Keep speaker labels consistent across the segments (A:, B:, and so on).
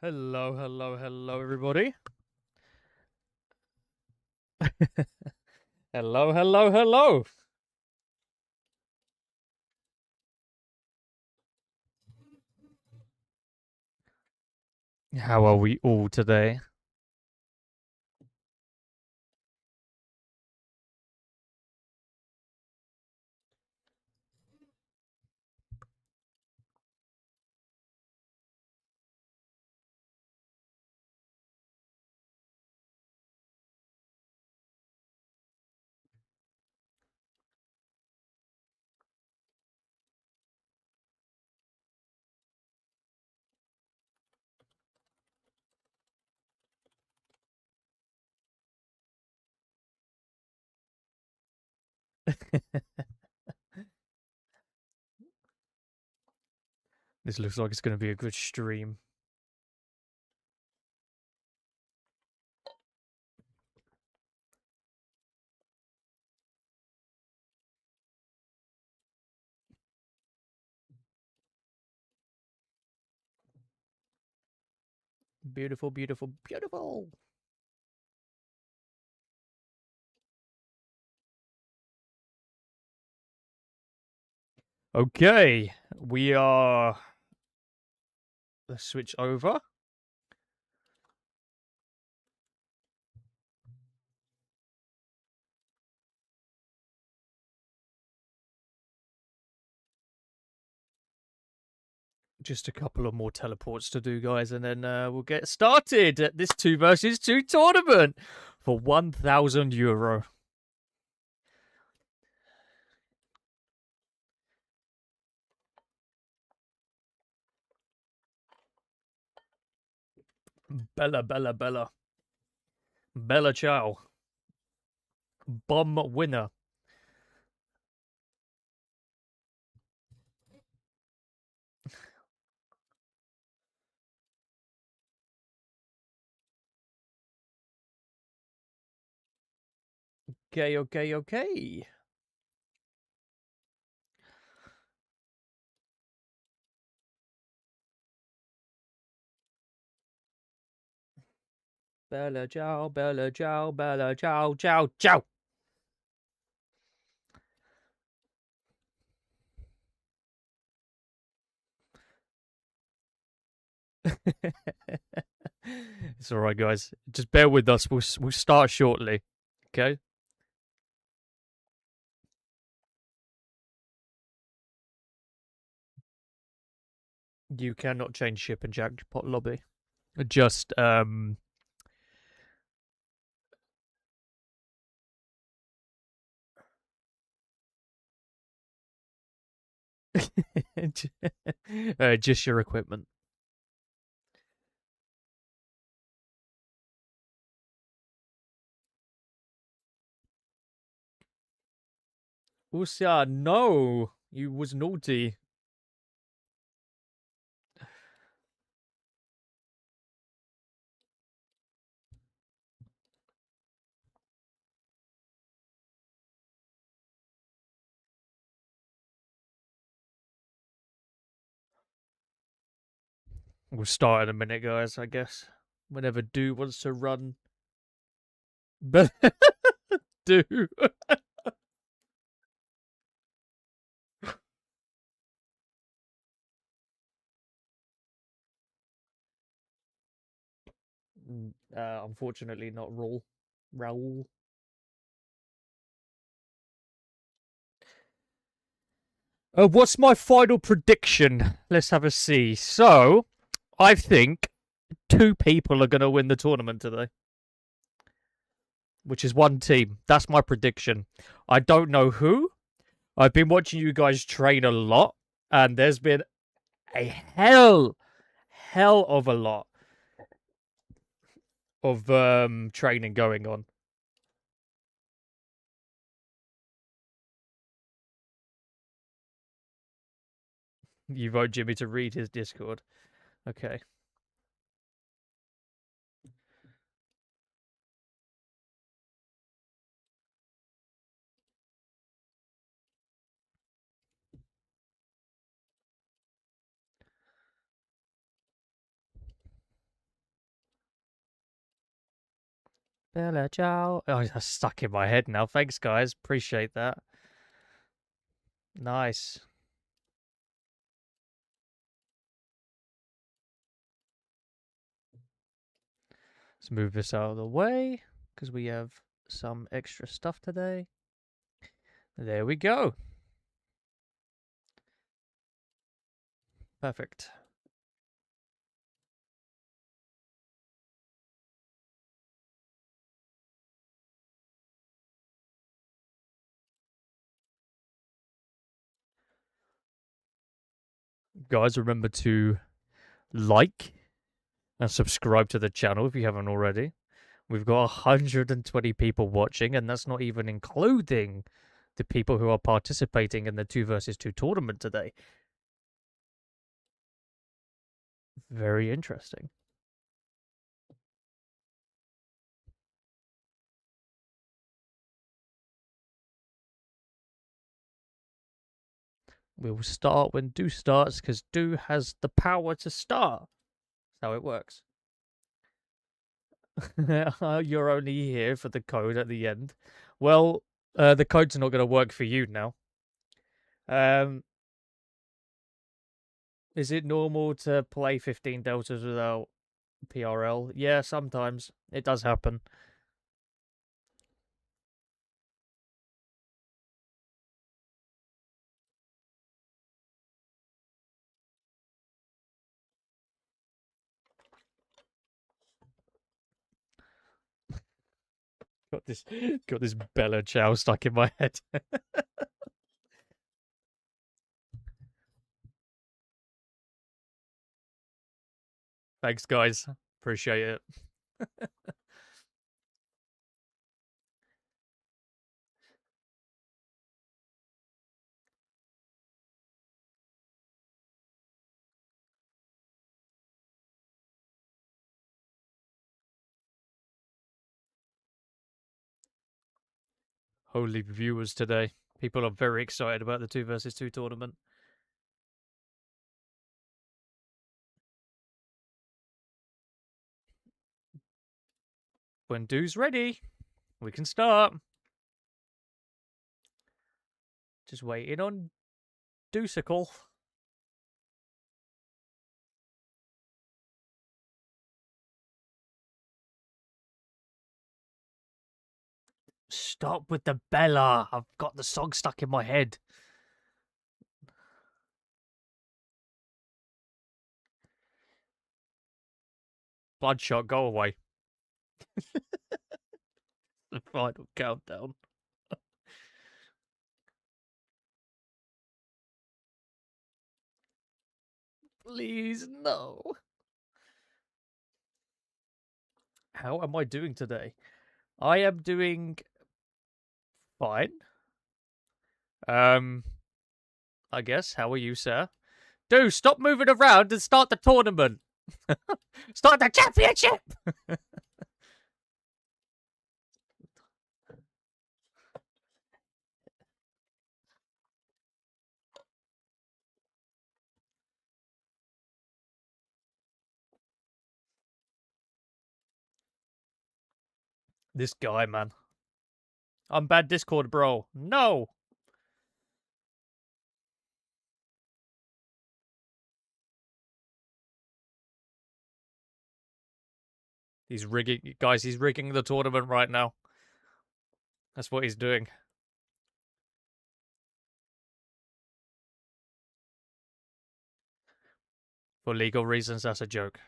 A: Hello, hello, hello, everybody. Hello, hello, hello. How are we all today? This looks like it's going to be a good stream. Beautiful, beautiful, beautiful. Okay, we are. Let's switch over. Just a couple of more teleports to do, guys, and then we'll get started at this 2 versus 2 tournament for €1,000. Bella, Bella, Bella. Bella Ciao. Bomb winner. Okay, okay, okay. Bella ciao, bella ciao, bella ciao, ciao, ciao. It's all right, guys. Just bear with us. We'll start shortly. Okay. You cannot change ship in jackpot lobby. Just just your equipment. Usia, no, you was naughty. We'll start in a minute, guys. I guess whenever Do wants to run, but Do. Unfortunately, not Raul. Raul. What's my final prediction? Let's have a see. So, I think 2 people are going to win the tournament today, which is one team. That's my prediction. I don't know who. I've been watching you guys train a lot, and there's been a hell of a lot of training going on. You vote Jimmy to read his Discord. Okay. Bella ciao. Oh, that's stuck in my head now. Thanks, guys. Appreciate that. Nice. Let's move this out of the way because we have some extra stuff today. There we go. Perfect. Guys, remember to like and subscribe to the channel if you haven't already. We've got 120 people watching, and that's not even including the people who are participating in the 2 versus 2 tournament today. Very interesting. We will start when Do starts because Do has the power to start. That's how it works. You're only here for the code at the end. Well, the code's not going to work for you now. Um, is it normal to play 15 deltas without PRL? Yeah, sometimes it does happen. Got this, got this Bella Ciao stuck in my head. Thanks, guys. Appreciate it. Holy viewers today. People are very excited about the 2 versus 2 tournament. When Do's ready, we can start. Just waiting on Deucicle. Stop with the Bella. I've got the song stuck in my head. Bloodshot, go away. The final countdown. Please, no. How am I doing today? I am doing fine. I guess. How are you, sir? Dude, stop moving around and start the tournament. Start the championship. This guy, man. I'm bad Discord, bro. No. He's rigging, guys. He's rigging the tournament right now. That's what he's doing. For legal reasons, that's a joke.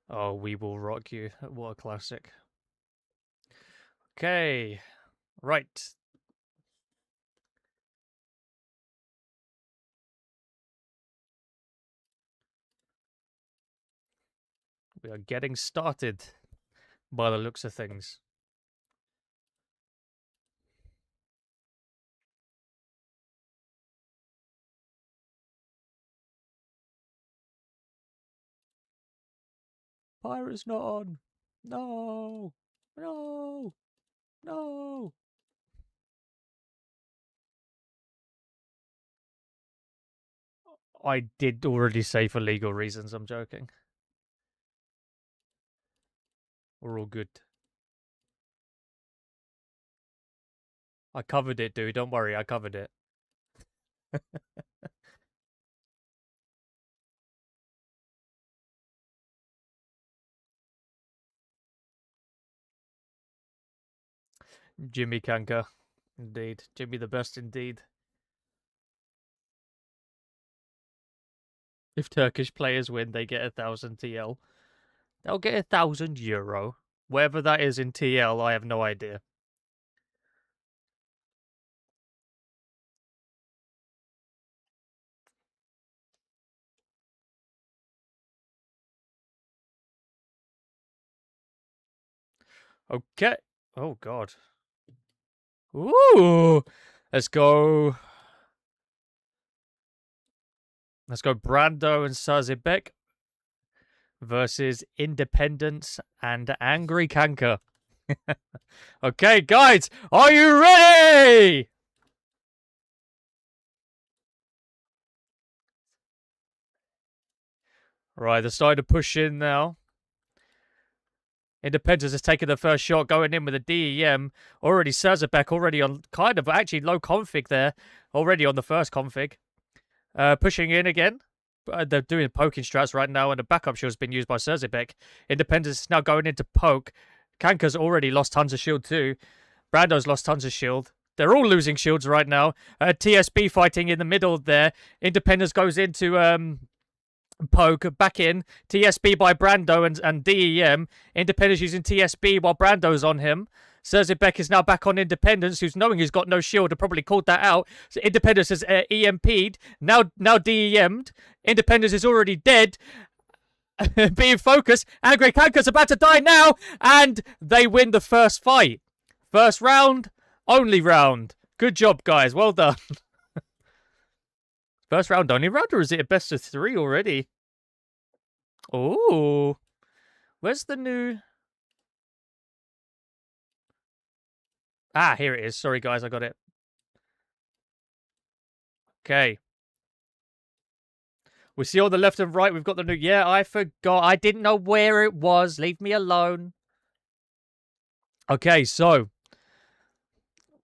A: Oh, we will rock you. What a classic. Okay. Right. We are getting started by the looks of things. Pirate's not on. No. No. No. I did already say for legal reasons. I'm joking. We're all good. I covered it, dude. Don't worry, I covered it. Jimmy Kanka. Indeed. Jimmy the best indeed. If Turkish players win, they get 1,000 TL. They'll get 1,000 euro. Whatever that is in TL, I have no idea. Okay. Oh, God. Ooh. Let's go. Let's go Brando and Sazibek versus Independence and Angry Kanka. Okay, guys, are you ready? Right, they're starting to push in now. Independence has taken the first shot, going in with a DEM. Already Sazibek already on kind of actually low config there. Already on the first config. Pushing in again. They're doing poking strats right now, and the backup shield's been used by Sazibek. Independence is now going into poke. Kanka's already lost tons of shield too. Brando's lost tons of shield. They're all losing shields right now. TSB fighting in the middle there. Independence goes into poke back in. TSB by Brando and DEM. Independence using TSB while Brando's on him. Sazibek is now back on Independence, who's knowing he's got no shield and probably called that out. So Independence has EMP'd, now DEM'd. Independence is already dead. Being focused. Angry Kanka's about to die now, and they win the first fight. First round, only round. Good job, guys. Well done. First round, only round, or is it a best of 3 already? Oh, where's the new... Ah, here it is. Sorry, guys, I got it. Okay. We see on the left and right, we've got the new... Yeah, I forgot. I didn't know where it was. Leave me alone. Okay, so...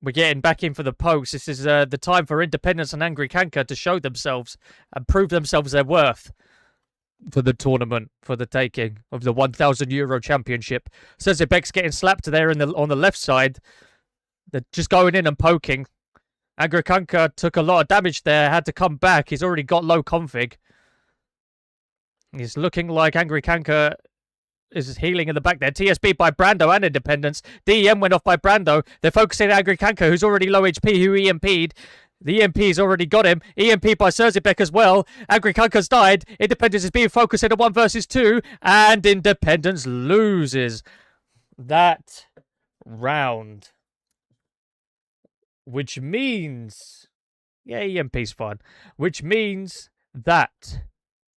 A: We're getting back in for the pokes. This is the time for Independence and Angry Kanka to show themselves and prove themselves their worth for the tournament, for the taking of the 1,000 euro championship. Sazibek's getting slapped there on the left side. They're just going in and poking. Angry Kanka took a lot of damage there, had to come back. He's already got low config. He's looking like Angry Kanka is healing in the back there. TSB by Brando and Independence. DEM went off by Brando. They're focusing on Angry Kanka, who's already low HP, who EMP'd. The EMP's already got him. EMP by Sazibek as well. Angry Kanka's died. Independence is being focused in a 1 versus 2. And Independence loses that round. Which means... Yeah, EMP's fine. Which means that...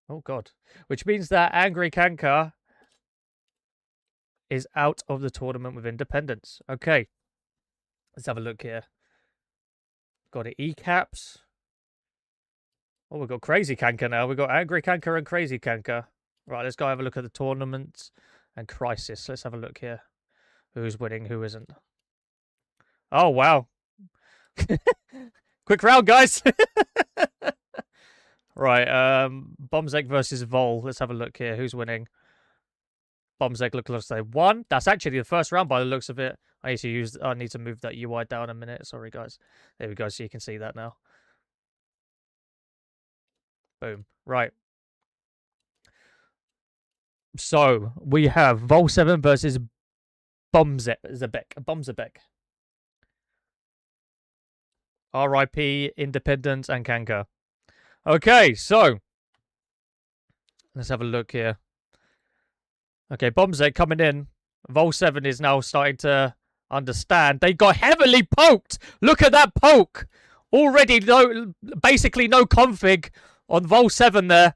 A: Oh, God. Which means that Angry Kanka is out of the tournament with Independence. Okay. Let's have a look here. Got it. E-caps. Oh, we've got Crazy Kanka now. We've got Angry Kanka and Crazy Kanka. Right, let's go have a look at the tournaments and Crisis. Let's have a look here. Who's winning, who isn't. Oh, wow. Quick round, guys. Right, Bombzek versus Vol. Let's have a look here. Who's winning? Bombzek looks like they won. That's actually the first round by the looks of it. I need to move that UI down a minute. Sorry, guys. There we go. So you can see that now. Boom. Right. So we have Vol 7 versus Bombzek. RIP, Independence, and Kanka. Okay, so let's have a look here. Okay, Bombzek coming in. Vol 7 is now starting to understand. They got heavily poked. Look at that poke. Already basically no config on Vol 7 there.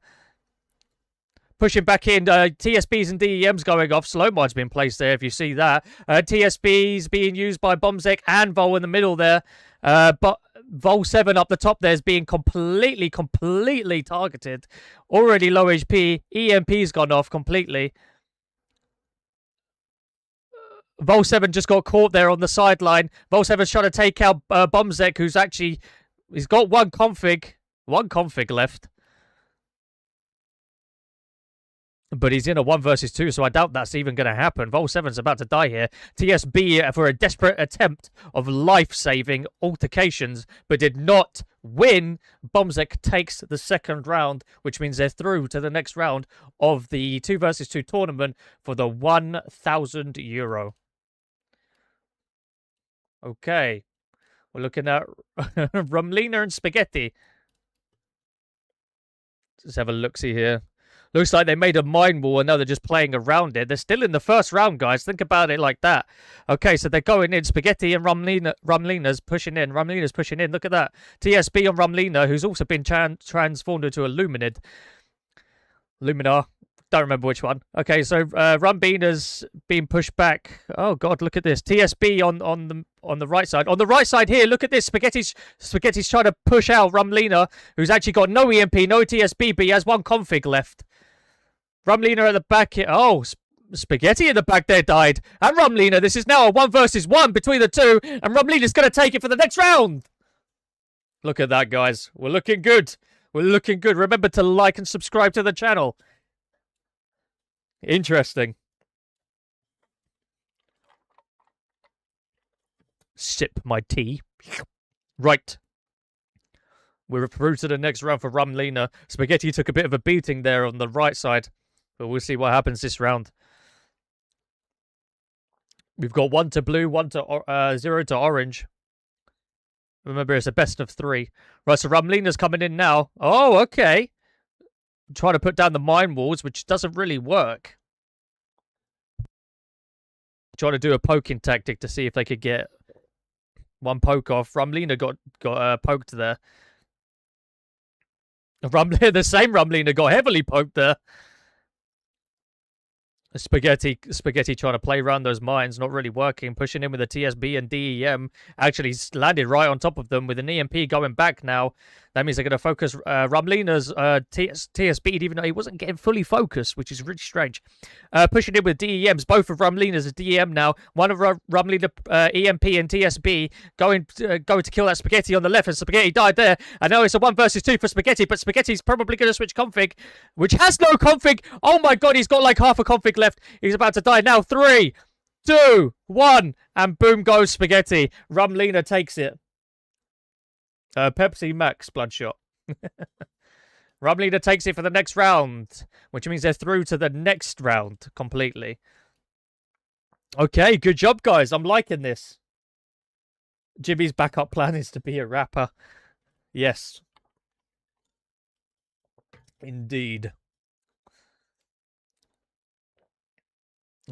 A: Pushing back in. TSBs and DEMs going off. Slow mod's been placed there, if you see that. TSBs being used by Bombzek and Vol in the middle there. But Vol 7 up the top there is being completely targeted. Already low HP. EMP's gone off completely. Vol 7 just got caught there on the sideline. Vol 7's trying to take out Bombzek, who's actually... He's got one config left. But he's in a 1 versus 2, so I doubt that's even going to happen. Vol 7's about to die here. TSB for a desperate attempt of life-saving altercations, but did not win. Bombzek takes the second round, which means they're through to the next round of the 2 versus 2 tournament for the €1,000. Okay. We're looking at Rumlina and Spaghetti. Let's have a look-see here. Looks like they made a mine wall and now they're just playing around it. They're still in the first round, guys. Think about it like that. Okay, so they're going in. Spaghetti and Rumlina's pushing in. Rumlina's pushing in. Look at that. TSB on Rumlina, who's also been transformed into a Luminid. Luminar. Don't remember which one. Okay, so Rumlina's being pushed back. Oh, God, look at this. TSB on the right side. On the right side here, look at this. Spaghetti's trying to push out Rumlina, who's actually got no EMP, no TSB, but he has one config left. Rumlina at the back here. Oh, Spaghetti in the back there died. And Rumlina. This is now a 1 versus 1 between the two. And Rumlina's going to take it for the next round. Look at that, guys. We're looking good. We're looking good. Remember to like and subscribe to the channel. Interesting. Sip my tea. Right. We're through to the next round for Rumlina. Spaghetti took a bit of a beating there on the right side. But we'll see what happens this round. We've got 1 to blue, 0 to orange. Remember, it's a best of 3. Right, so Rumlina's coming in now. Oh, okay. Trying to put down the mine walls, which doesn't really work. Trying to do a poking tactic to see if they could get one poke off. Rumlina got poked there. The same Rumlina got heavily poked there. Spaghetti trying to play around those mines, not really working, pushing in with a TSB and DEM. Actually landed right on top of them with an EMP going back now. That means they're going to focus Rumlina's TSB, even though he wasn't getting fully focused, which is really strange. Pushing in with DEMs, both of Rumlina's a DEM now. One of Rumlina EMP and TSB going to kill that Spaghetti on the left, and Spaghetti died there. And now it's a 1 versus 2 for Spaghetti, but Spaghetti's probably going to switch config, which has no config. Oh my God, he's got like half a config left. He's about to die now. 3, 2, 1, and boom goes Spaghetti. Rumlina takes it. Pepsi Max Bloodshot. Rumlina takes it for the next round, which means they're through to the next round completely. Okay, good job, guys. I'm liking this. Jimmy's backup plan is to be a rapper. Yes. Indeed.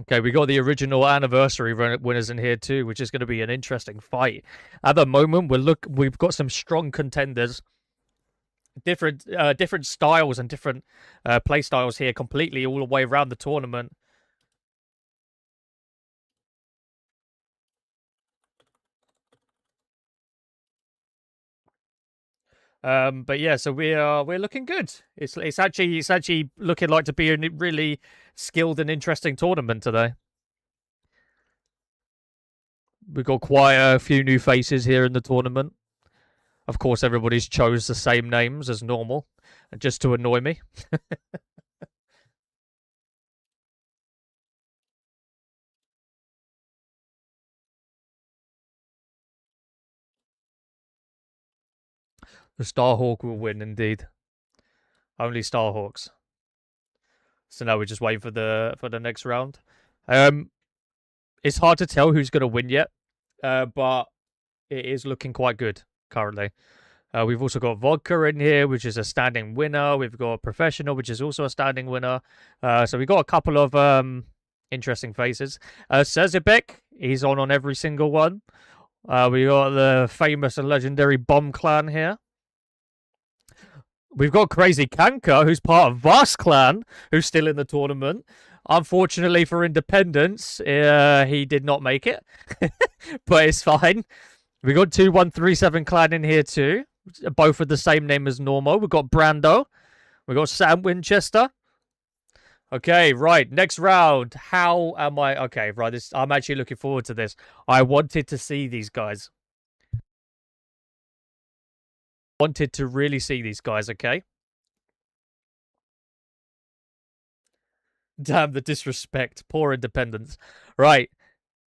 A: Okay, we got the original anniversary winners in here too, which is going to be an interesting fight. At the moment, we've got some strong contenders, different styles and different play styles here, completely all the way around the tournament. But yeah, so we're looking good. It's actually looking like to be a really skilled and interesting tournament today. We've got quite a few new faces here in the tournament. Of course, everybody's chose the same names as normal, just to annoy me. The Starhawk will win, indeed. Only Starhawks. So now we're just waiting for the next round. It's hard to tell who's going to win yet, but it is looking quite good currently. We've also got Vodka in here, which is a standing winner. We've got Professional, which is also a standing winner. So we've got a couple of interesting faces. Sezibek, he's on every single one. We got the famous and legendary Bomb Clan here. We've got Crazy Kanka, who's part of Vast Clan, who's still in the tournament. Unfortunately for Independence, he did not make it, but it's fine. We got 2137 clan in here too. Both with the same name as normal. We've got Brando. We got Sam Winchester. Okay, right. Next round. How am I? Okay, right. I'm actually looking forward to this. I wanted to see these guys. Wanted to really see these guys, okay? Damn the disrespect. Poor independence. Right.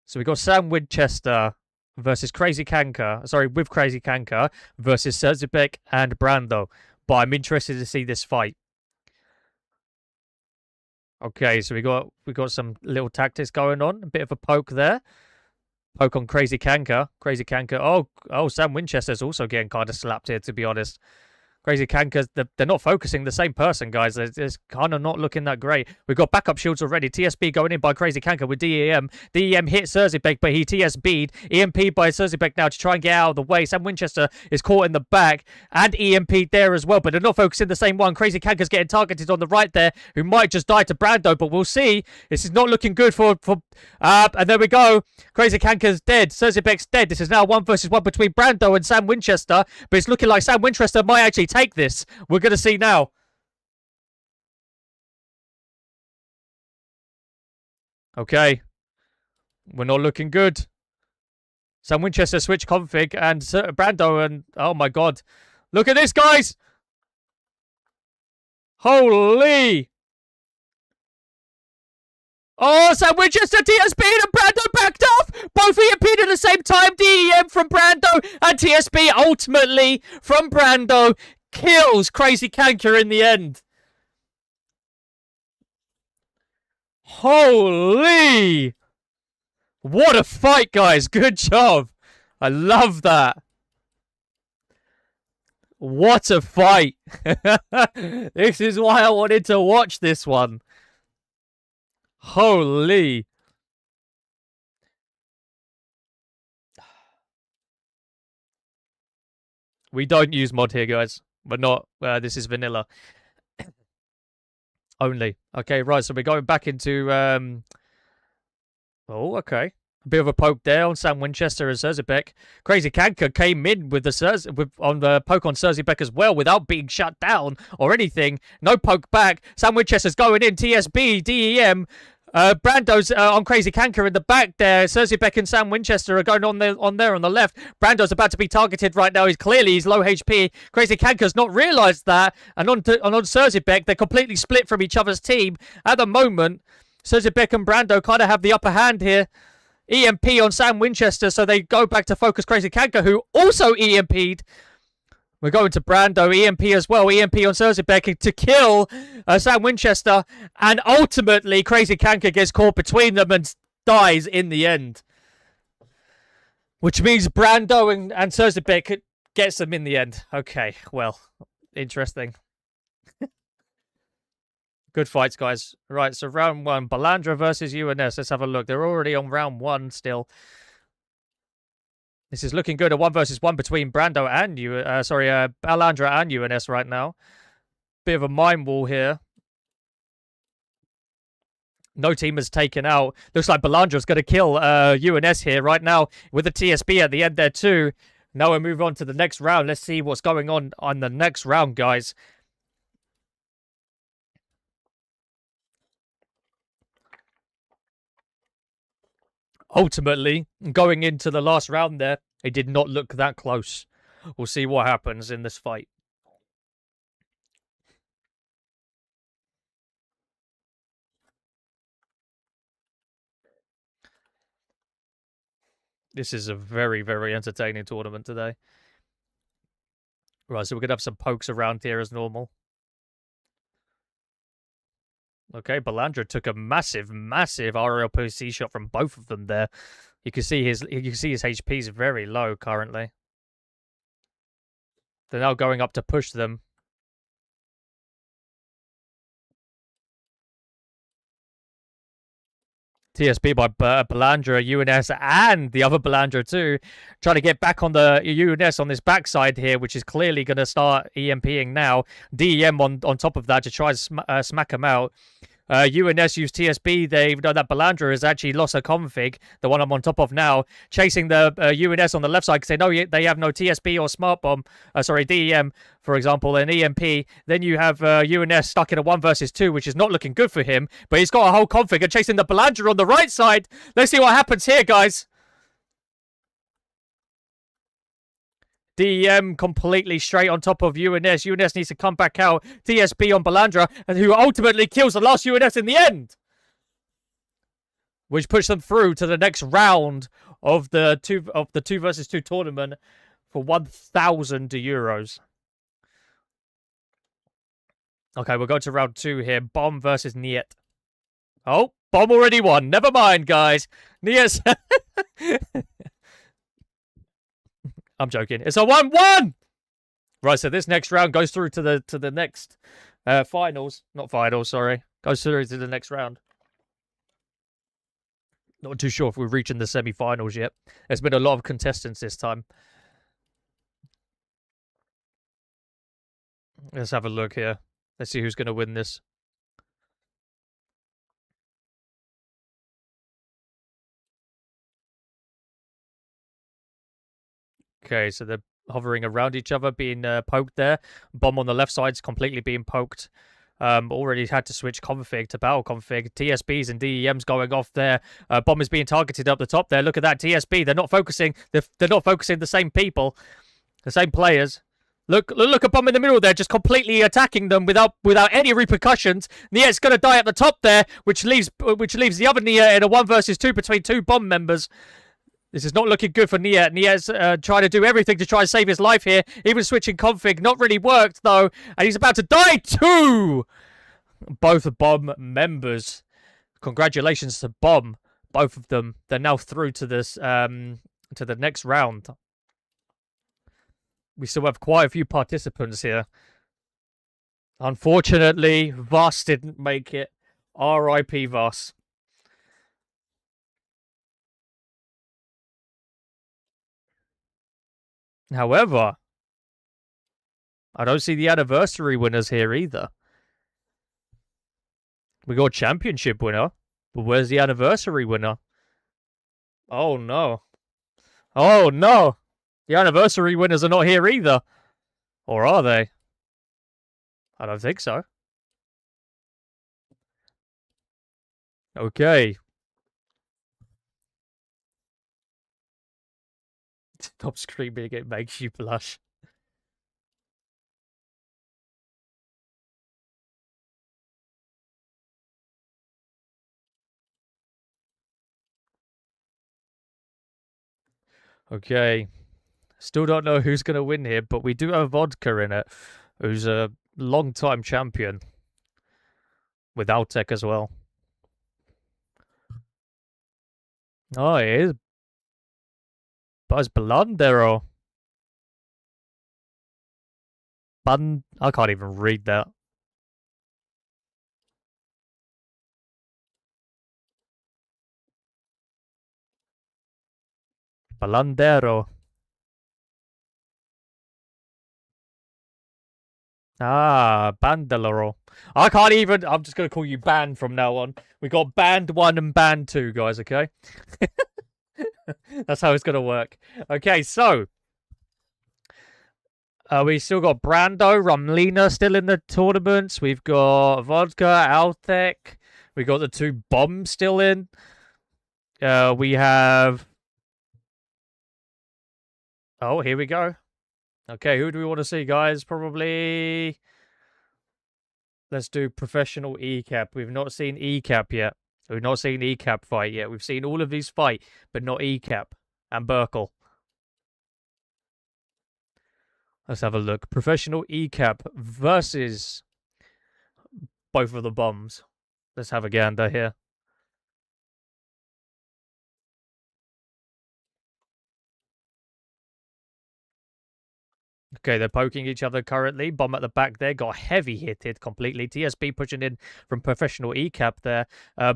A: So we got Sam Winchester versus Crazy Kanker. Sorry, with Crazy Kanker versus Serzibek and Brando. But I'm interested to see this fight. Okay, so we got some little tactics going on. A bit of a poke there. Poke on Crazy Kanker. Crazy Kanker. Oh, Sam Winchester's also getting kind of slapped here, to be honest. Crazy Kankers, they're not focusing the same person, guys. It's kind of not looking that great. We've got backup shields already. TSB going in by Crazy Kanker with DEM. DEM hit Serzibek, but he TSB'd. EMP by Serzibek now to try and get out of the way. Sam Winchester is caught in the back and EMP'd there as well, but they're not focusing the same one. Crazy Kanker's getting targeted on the right there, who might just die to Brando, but we'll see. This is not looking good for and there we go. Crazy Kanker's dead. Serzibek's dead. This is now 1 versus 1 between Brando and Sam Winchester, but it's looking like Sam Winchester might actually take this. We're going to see now. Okay. We're not looking good. Sam Winchester switch config and Brando and... Oh my god. Look at this, guys! Holy! Oh, Sam Winchester, TSB and Brando backed off! Both EMP'd at the same time. DEM from Brando and TSB ultimately from Brando kills Crazy Kanker in the end. Holy! What a fight, guys. Good job. I love that. What a fight. This is why I wanted to watch this one. Holy. We don't use mod here, guys. We're not. This is vanilla. Only. Okay, right. So we're going back into... Oh, okay. A bit of a poke there on Sam Winchester and Serzibek. Crazy Kanker came in with the on the poke on Serzibek as well without being shut down or anything. No poke back. Sam Winchester's going in. TSB, DEM. Brando's on Crazy Kanker in the back there. Serzibek and Sam Winchester are going on there on the left. Brando's about to be targeted right now. He's low HP. Crazy Kanker's not realised that. And on Serzibek, they're completely split from each other's team at the moment. Serzibek and Brando kind of have the upper hand here. EMP on Sam Winchester, so they go back to focus Crazy Kanker, who also EMP'd. We're going to Brando, EMP as well. EMP on Serzibek to kill Sam Winchester. And ultimately, Crazy Kanker gets caught between them and dies in the end. Which means Brando and Serzibek gets them in the end. Okay, well, interesting. Good fights, guys. Right, so round 1. Balandra versus UNS. Let's have a look. They're already on round 1 still. This is looking good. A 1 versus 1 between Brando and Balandra and UNS right now. Bit of a mind wall here. No team has taken out. Looks like Balandra's going to kill UNS here right now with a TSB at the end there too. Now we move on to the next round. Let's see what's going on the next round, guys. Ultimately, going into the last round there, it did not look that close. We'll see what happens in this fight. This is a very, very entertaining tournament today. Right, so we're going to have some pokes around here as normal. Okay, Balandra took a massive, massive RLPC shot from both of them there. You can see his HP is very low currently. They're now going up to push them. TSB by Balandra, UNS, and the other Balandra too. Trying to get back on the UNS on this backside here, which is clearly going to start EMPing now. DEM on top of that to try and smack him out. UNS use TSB. They've done that. Balandra has actually lost her config, the one I'm on top of now, chasing the UNS on the left side because they know they have no TSB or smart bomb. Sorry, DEM, for example, an EMP. Then you have UNS stuck in a 1 versus 2, which is not looking good for him. But he's got a whole config and chasing the Balandra on the right side. Let's see what happens here, guys. DEM completely straight on top of UNS. UNS needs to come back out. TSB on Balandra, and who ultimately kills the last UNS in the end, which puts them through to the next round of the 2 versus 2 tournament for €1,000. Okay, we'll go to round 2 here. Bomb versus Niet. Oh, Bomb already won. Never mind, guys. Niet. I'm joking. It's a 1-1. Right, so this next round goes through to the next finals. Not finals, sorry. Goes through to the next round. Not too sure if we're reaching the semi-finals yet. There's been a lot of contestants this time. Let's have a look here. Let's see who's going to win this. Okay, so they're hovering around each other, being poked there. Bomb on the left side's completely being poked. Already had to switch config to battle config. TSBs and DEMs going off there. Bomb is being targeted up the top there. Look at that TSB. They're not focusing. They're not focusing the same people, the same players. Look at Bomb in the middle there, just completely attacking them without any repercussions. Nia's gonna die at the top there, which leaves the other Nia in a 1 versus 2 between 2 Bomb members. This is not looking good for Nia. Nia's trying to do everything to try and save his life here. Even switching config, not really worked, though. And he's about to die too! Both Bomb members. Congratulations to Bomb. Both of them. They're now through to this to the next round. We still have quite a few participants here. Unfortunately, Voss didn't make it. R.I.P. Voss. However, I don't see the anniversary winners here either. We got championship winner, but where's the anniversary winner? Oh no. Oh no. The anniversary winners are not here either. Or are they? I don't think so. Okay. Stop screaming, it makes you blush. Okay. Still don't know who's going to win here, but we do have Vodka in it, who's a long-time champion. With Altec as well. Oh, it is. Buzz Blandero. I can't even read that. Balandero. Ah, Bandalero. I can't even. I'm just going to call you Band from now on. We got Band 1 and Band 2, guys, okay? That's how it's going to work. Okay, so. We still got Brando, Rumlina still in the tournaments. We've got Vodka, Altec. We got the 2 Bombs still in. We have. Oh, here we go. Okay, who do we want to see, guys? Probably. Let's do professional ECAP. We've not seen ECAP yet. We've not seen ECAP fight yet. We've seen all of these fight, but not ECAP and Burkle. Let's have a look. Professional ECAP versus both of the Bombs. Let's have a gander here. Okay, they're poking each other currently. Bomb at the back there got heavy hitted completely. TSB pushing in from professional ECAP there.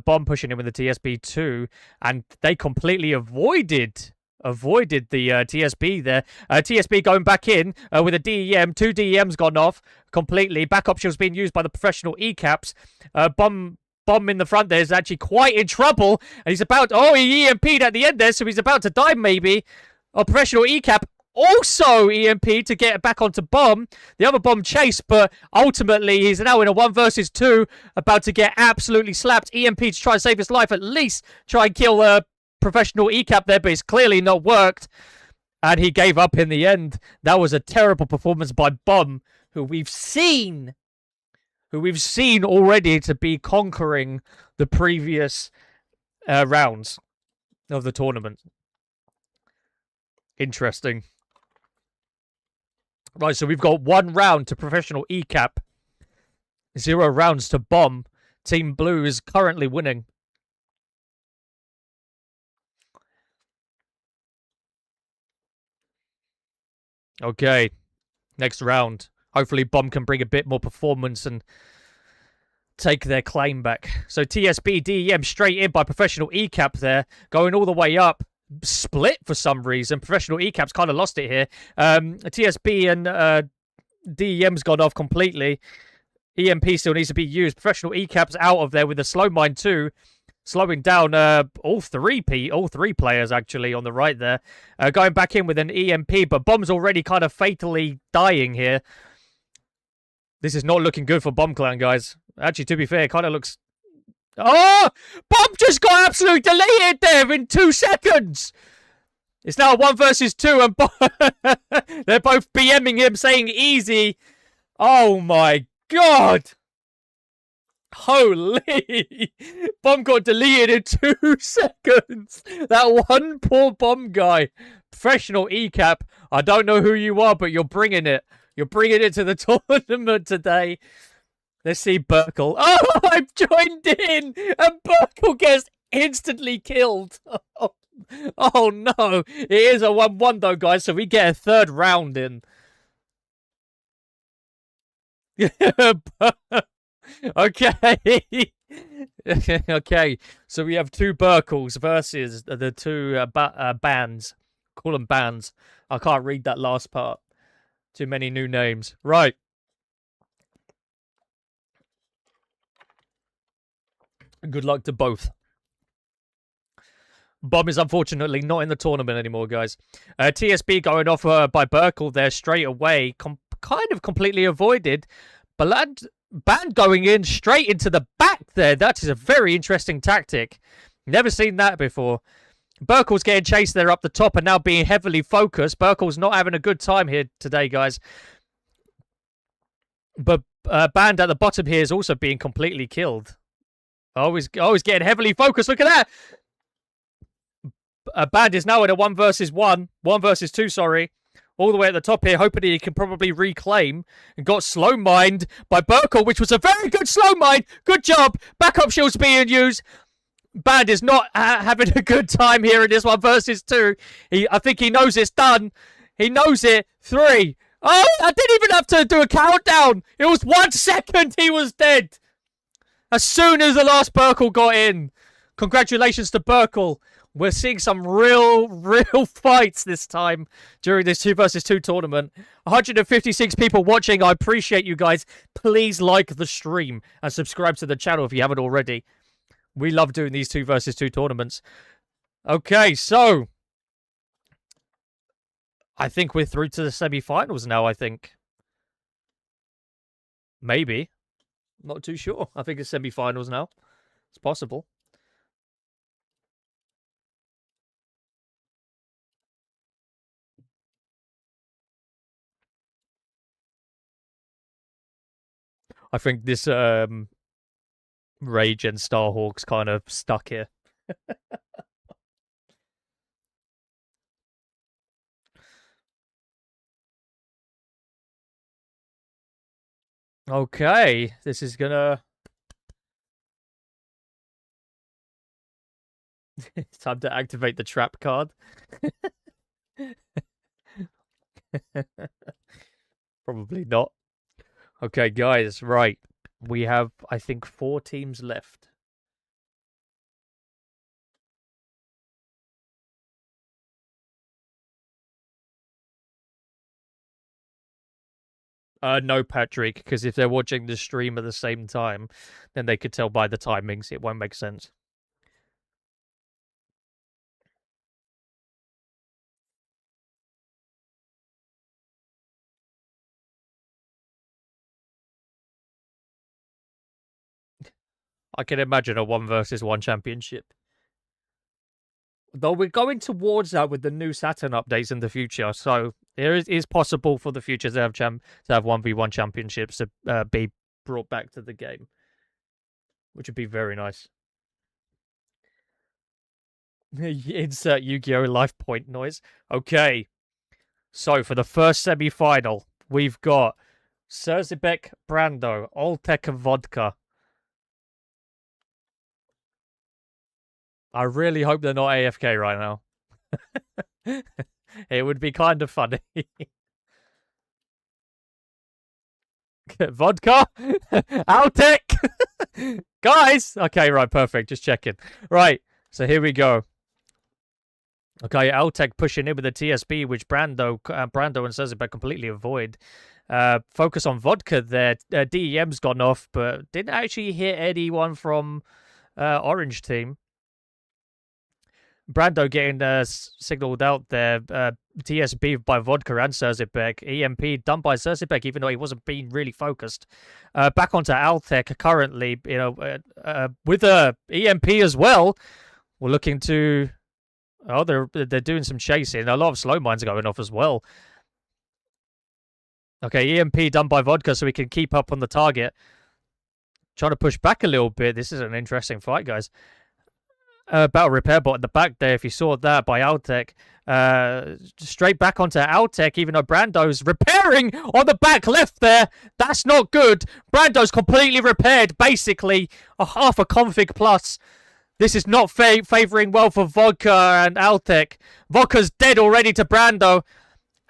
A: Bomb pushing in with the TSB too. And they completely avoided the TSB there. TSB going back in with a DEM. 2 DEMs gone off completely. Backup shields being used by the professional ECAPs. Bomb Bomb in the front there is actually quite in trouble. And he's about... Oh, he EMP'd at the end there, so he's about to die maybe. Oh, professional ECAP also EMP to get back onto Bomb. The other Bomb chased, but ultimately he's now in a 1 versus 2, about to get absolutely slapped. EMP to try and save his life, at least try and kill professional ECAP there, but it's clearly not worked. And he gave up in the end. That was a terrible performance by Bomb, who we've seen already to be conquering the previous rounds of the tournament. Interesting. Right, so we've got 1 round to professional ECAP, 0 rounds to Bomb. Team Blue is currently winning. Okay, next round. Hopefully Bomb can bring a bit more performance and take their claim back. So TSB, DEM straight in by professional ECAP there, going all the way up. Split for some reason. Professional ECAP's kind of lost it here. TSB and DEM's gone off completely. EMP still needs to be used. Professional ECAP's out of there with a slow mine too, slowing down all three players actually on the right there. Going back in with an EMP, but Bomb's already kind of fatally dying here. This is not looking good for Bomb Clan, guys. Actually, to be fair, it kind of looks... Oh! Bomb just got absolutely deleted there in 2 seconds! It's now 1 versus 2, and they're both BMing him, saying easy. Oh my god! Holy! Bomb got deleted in 2 seconds! That one poor Bomb guy. Professional ECAP. I don't know who you are, but you're bringing it. You're bringing it to the tournament today. Let's see Burkle. Oh, I've joined in! And Burkle gets instantly killed. Oh no. It is a 1-1 though, guys, so we get a 3rd round in. Okay. Okay, so we have 2 Burkles versus the 2 bands. Call them bands. I can't read that last part. Too many new names. Right. Good luck to both. Bomb is unfortunately not in the tournament anymore, guys. TSB going off by Burkle there straight away. Kind of completely avoided. Band going in straight into the back there. That is a very interesting tactic. Never seen that before. Burkle's getting chased there up the top and now being heavily focused. Burkle's not having a good time here today, guys. But Band at the bottom here is also being completely killed. Always getting heavily focused. Look at that. Band is now in a 1 versus 2, sorry. All the way at the top here, hoping he can probably reclaim. And got slow mined by Burkle, which was a very good slow mine. Good job. Backup shields being used. Band is not having a good time here in this 1 versus 2. I think he knows it's done. He knows it. 3. Oh, I didn't even have to do a countdown. It was 1 second. He was dead. As soon as the last Burkle got in. Congratulations to Burkle. We're seeing some real fights this time during this 2 versus 2 tournament. 156 people watching. I appreciate you guys. Please like the stream and subscribe to the channel if you haven't already. We love doing these 2 versus 2 tournaments. Okay, so I think we're through to the semi-finals now, I think. Maybe. Not too sure. I think it's semi-finals now. It's possible. I think this Rage and Starhawk's kind of stuck here. Okay, this is gonna... It's time to activate the trap card. Probably not. Okay, guys, right. We have, I think, 4 teams left. No, Patrick, because if they're watching the stream at the same time, then they could tell by the timings. It won't make sense. I can imagine a 1 versus 1 championship. Though we're going towards that with the new Saturn updates in the future, so it is possible for the future to have 1v1 championships to be brought back to the game, which would be very nice. Insert Yu-Gi-Oh! Life point noise. Okay, so for the first semi-final, we've got Serzibek, Brando, Oltek, and Vodka. I really hope they're not AFK right now. It would be kind of funny. Vodka? Outtake? Guys! Okay, right, perfect. Just checking. Right, so here we go. Okay, Outtake pushing in with the TSB, which Brando and Serzibek completely avoid. Focus on Vodka there. DEM's gone off, but didn't actually hit anyone from Orange team. Brando getting signaled out there. TSB by Vodka and Serzibek. EMP done by Serzibek, even though he wasn't being really focused. Back onto Altec currently, with a EMP as well. We're looking to. Oh, they're doing some chasing. A lot of slow mines going off as well. Okay, EMP done by Vodka, so we can keep up on the target. Trying to push back a little bit. This is an interesting fight, guys. Battle repair bot in the back there, if you saw that, by Altec. Straight back onto Altec, even though Brando's repairing on the back left there. That's not good. Brando's completely repaired, basically. A half a config plus. This is not favouring well for Vodka and Altec. Vodka's dead already to Brando.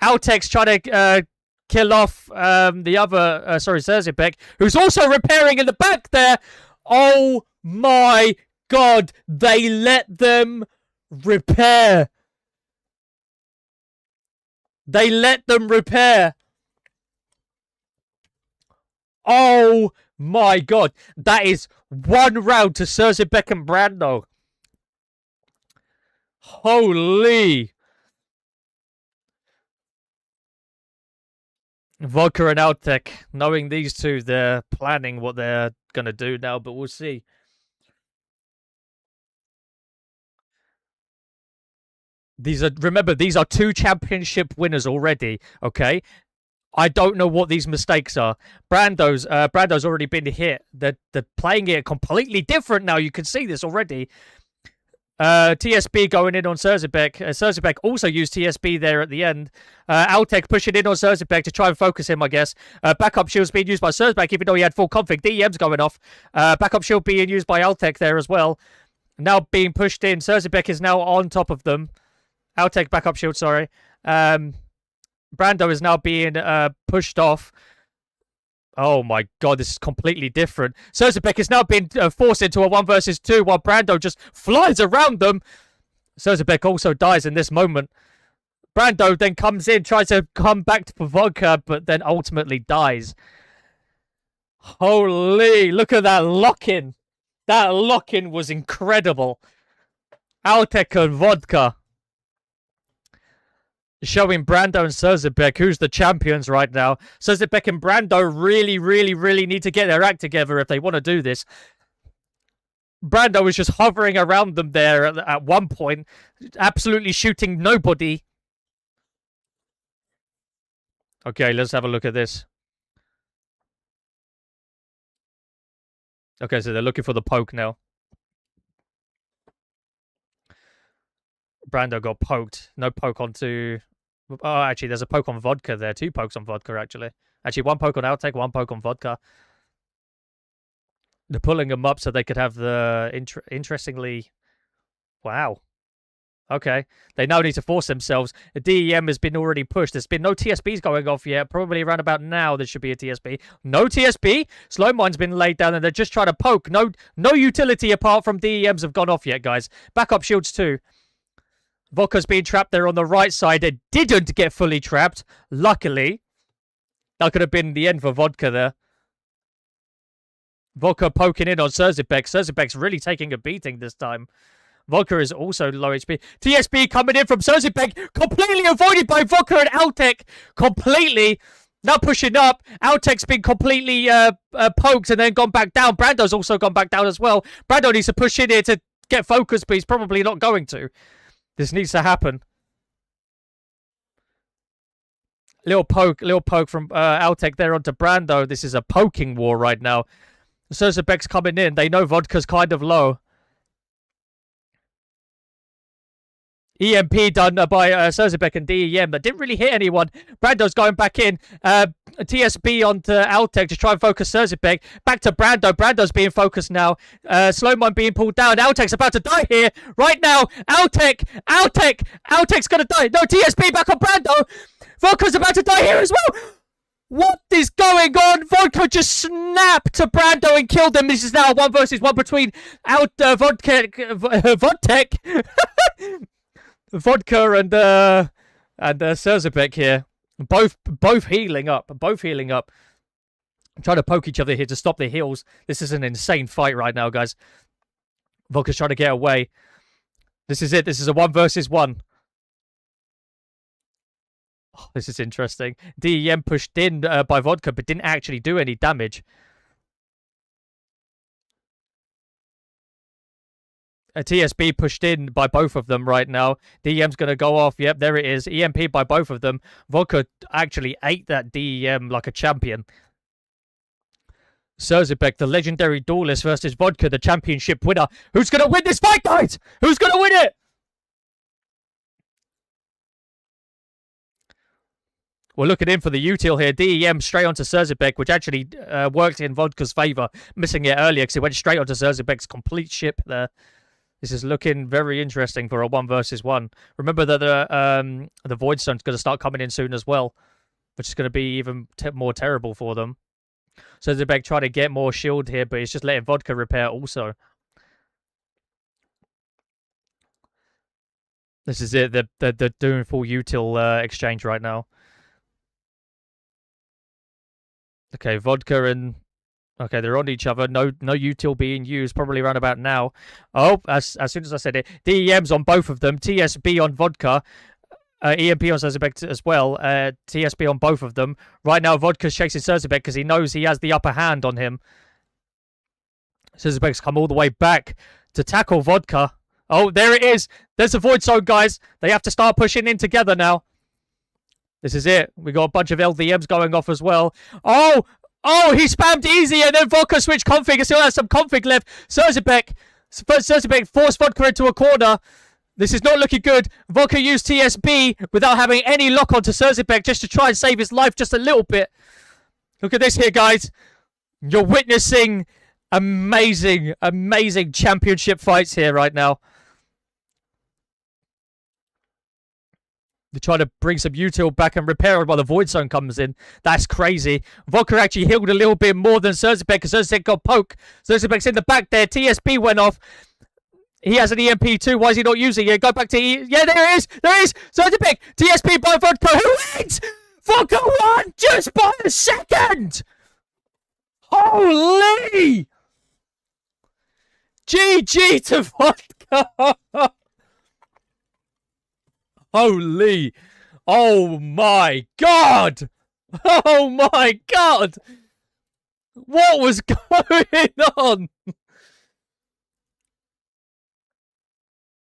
A: Altec's trying to kill off the other, Serzibek, who's also repairing in the back there. Oh my God, they let them repair. They let them repair. Oh my God, that is one round to Serzibek and Brando. Holy. Vodka and Outtech, knowing these two, they're planning what they're going to do now, but we'll see. Remember, these are 2 championship winners already, okay? I don't know what these mistakes are. Brando's already been hit. They're playing it completely different now. You can see this already. TSB going in on Serzibek. Serzibek also used TSB there at the end. Altec pushing in on Serzibek to try and focus him, I guess. Backup shield's being used by Serzibek, even though he had full config. DEM's going off. Backup shield being used by Altec there as well. Now being pushed in. Serzibek is now on top of them. Altec backup shield, sorry. Brando is now being pushed off. Oh my God, this is completely different. Serzibek is now being forced into a 1 versus 2 while Brando just flies around them. Serzibek also dies in this moment. Brando then comes in, tries to come back to Vodka, but then ultimately dies. Holy, look at that lock-in. That lock-in was incredible. Altec and Vodka. Showing Brando and Serzibek who's the champions right now. Serzibek and Brando really, really, really need to get their act together if they want to do this. Brando was just hovering around them there at one point, absolutely shooting nobody. Okay, let's have a look at this. Okay, so they're looking for the poke now. Brando got poked. No poke onto... Oh, actually, there's a poke on Vodka there. 2 pokes on Vodka, actually. Actually, 1 poke on Outtake, 1 poke on Vodka. They're pulling them up so they could have the... Interestingly... Wow. Okay. They now need to force themselves. The DEM has been already pushed. There's been no TSBs going off yet. Probably around about now there should be a TSB. No TSB. Slow mine's been laid down and they're just trying to poke. No utility apart from DEMs have gone off yet, guys. Backup shields too. Vodka's being trapped there on the right side. It didn't get fully trapped, luckily. That could have been the end for Vodka there. Vodka poking in on Serzibek. Serzibek's really taking a beating this time. Vodka is also low HP. TSB coming in from Serzibek. Completely avoided by Vodka and Altek. Completely. Now pushing up. Altek's been completely poked and then gone back down. Brando's also gone back down as well. Brando needs to push in here to get focused, but he's probably not going to. This needs to happen. Little poke from Altek there onto Brando. This is a poking war right now. Serzibek's coming in. They know Vodka's kind of low. EMP done by Serzibek and DEM that didn't really hit anyone. Brando's going back in. TSB onto Altek to try and focus Serzibek. Back to Brando. Brando's being focused now. Slowman being pulled down. Altek's about to die here. Right now. Altek's going to die. No, TSB back on Brando. Vodka's about to die here as well. What is going on? Vodka just snapped to Brando and killed him. This is now 1 versus 1 between Vodka and Serzibek here. Both healing up. I'm trying to poke each other here to stop the heals. This is an insane fight right now, guys. Vodka's trying to get away. This is it. This is a 1 versus 1. Oh, this is interesting. DEM pushed in by Vodka, but didn't actually do any damage. A TSB pushed in by both of them right now. DEM's going to go off. Yep, there it is. EMP by both of them. Vodka actually ate that DEM like a champion. Serzibek, the legendary duelist versus Vodka, the championship winner. Who's going to win this fight, guys? Who's going to win it? We're looking in for the util here. DEM straight onto Serzibek, which actually worked in Vodka's favour. Missing it earlier because it went straight onto Serzibek's complete ship there. This is looking very interesting for a 1 versus 1. Remember that the Void Stone's going to start coming in soon as well, which is going to be even more terrible for them. Serzibek trying to get more shield here, but he's just letting Vodka repair also. This is it. They're doing full util exchange right now. Okay, Vodka and... Okay, they're on each other. No util being used. Probably around about now. Oh, as soon as I said it. DEM's on both of them. TSB on Vodka. EMP on Serzibek as well. TSB on both of them. Right now, Vodka's chasing Serzibek because he knows he has the upper hand on him. Serzibek's come all the way back to tackle Vodka. Oh, there it is. There's the Void Zone, guys. They have to start pushing in together now. This is it. We got a bunch of LVMs going off as well. Oh, he spammed easy and then Vodka switched config. He still has some config left. Serzibek forced Vodka into a corner. This is not looking good. Vodka used TSB without having any lock on to Serzibek just to try and save his life just a little bit. Look at this here, guys. You're witnessing amazing championship fights here right now. They're trying to bring some util back and repair it while the Void Zone comes in. That's crazy. Vodka actually healed a little bit more than Serzibek because Serzibek got poked. Serzibek's in the back there. TSB went off. He has an EMP too. Why is he not using it? Go back to yeah, there it is. Serzibek. TSB by Vodka. Who wins? Vodka won just by a second. Holy. GG to Vodka. Holy. Oh my god. Oh my god. What was going on?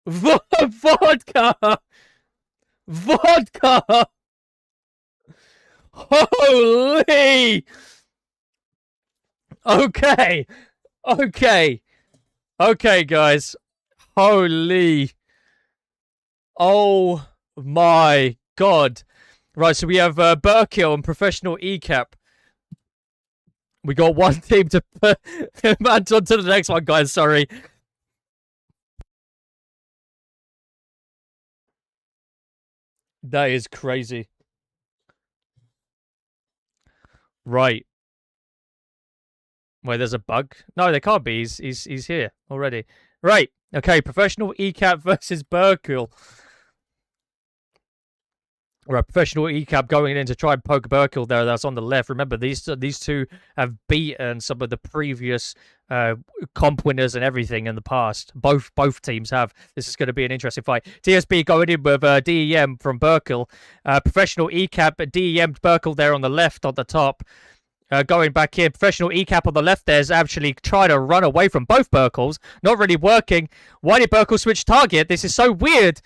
A: Vodka. Holy. Okay, guys. Holy. Oh my god. Right, so we have Burkill and Professional ECAP. We got one team to match on to the next one, guys. Sorry. That is crazy. Right. Wait, there's a bug? No, there can't be. He's here already. Right. Okay, Professional ECAP versus Burkill. Right, professional ECAP going in to try and poke Burkill there. That's on the left. Remember, these two have beaten some of the previous comp winners and everything in the past. Both teams have. This is going to be an interesting fight. TSB going in with DEM from Burkill. Professional ECAP, DEM Burkill there on the left, on the top. Going back here, professional ECAP on the left there's actually trying to run away from both Burkills. Not really working. Why did Burkill switch target? This is so weird.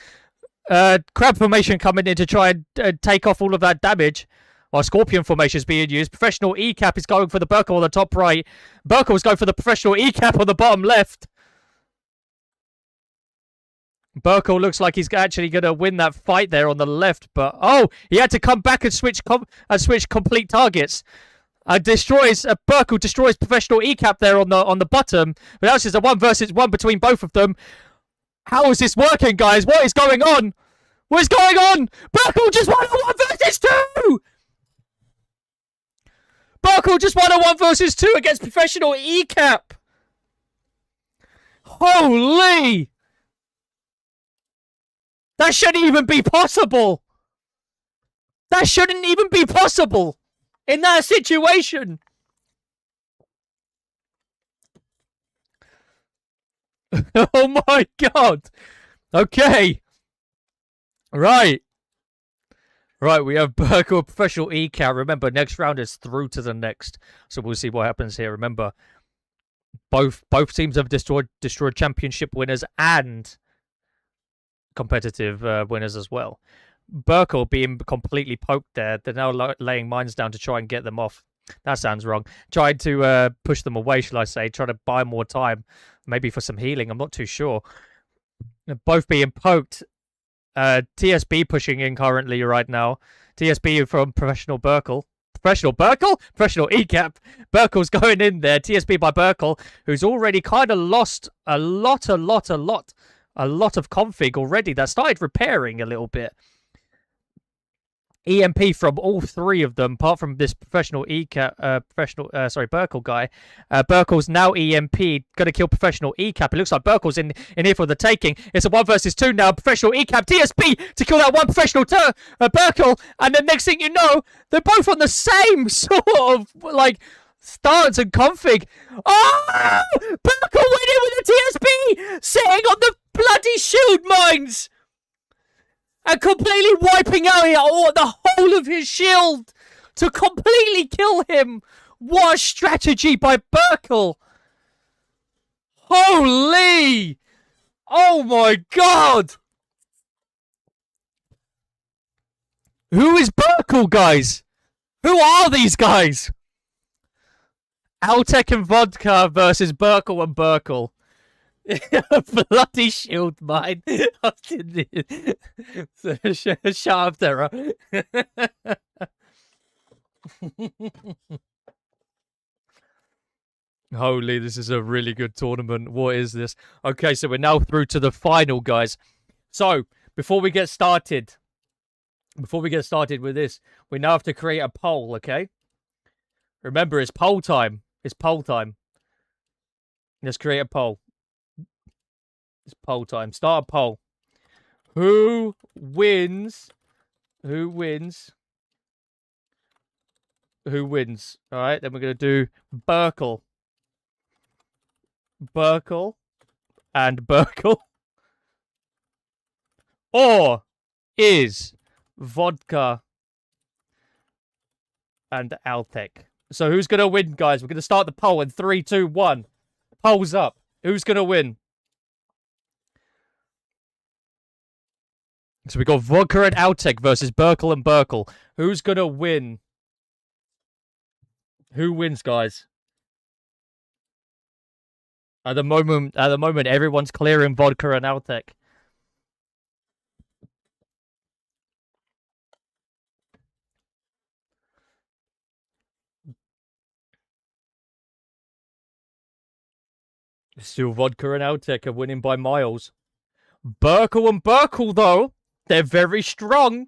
A: Crab formation coming in to try and take off all of that damage. While Scorpion formation is being used. Professional ECAP is going for the Burkill on the top right. Burkill is going for the professional ECAP on the bottom left. Burkill looks like he's actually going to win that fight there on the left. But, oh, he had to come back and switch complete targets. Burkill destroys professional ECAP there on the bottom. But that's just a 1v1 between both of them. How is this working, guys? What is going on? What is going on? Burkill just won a 1v2! Burkill just won a 1v2 against professional ECAP! Holy! That shouldn't even be possible! That shouldn't even be possible! In that situation! Oh my god! Okay. Right. Right, we have Burkill professional ECAP. Remember, next round is through to the next. So we'll see what happens here. Remember, both teams have destroyed championship winners and competitive winners as well. Burkill being completely poked there. They're now laying mines down to try and get them off. That sounds wrong. Trying to push them away, shall I say. Trying to buy more time. Maybe for some healing. I'm not too sure. Both being poked. TSB pushing in currently right now. TSB from Professional Burkill. Professional Burkill? Professional ECAP. Burkill's going in there. TSB by Burkill, who's already kind of lost a lot of config already. That started repairing a little bit. EMP from all three of them, apart from this professional Burkill guy. Burkill's now EMP, gonna kill professional ECAP. It looks like Burkill's in here for the taking. It's a 1v2 now. Professional ECAP, TSB to kill that one professional Burkill, and the next thing you know, they're both on the same sort of like stance and config. Oh! Burkill went in with the TSB, sitting on the bloody shield mines. And completely wiping out the whole of his shield to completely kill him. What a strategy by Burkill. Holy! Oh my god! Who is Burkill, guys? Who are these guys? Altec and Vodka versus Burkill and Burkill. Bloody shield mine. Shut up, Terra. Holy, this is a really good tournament. What is this? Okay, so we're now through to the final, guys. So, before we get started with this, we now have to create a poll, okay? Remember, it's poll time. It's poll time. Let's create a poll. It's poll time. Start a poll. Who wins? Who wins? Who wins? All right, then we're going to do Burkill. Burkill and Burkill. Or is Vodka and Altec? So who's going to win, guys? We're going to start the poll in 3, 2, 1. Poll's up. Who's going to win? So we got Vodka and Altec versus Burkill and Burkill. Who's gonna win? Who wins, guys? At the moment, everyone's clearing Vodka and Altec. Still, Vodka and Altec are winning by miles. Burkill and Burkill, though. They're very strong.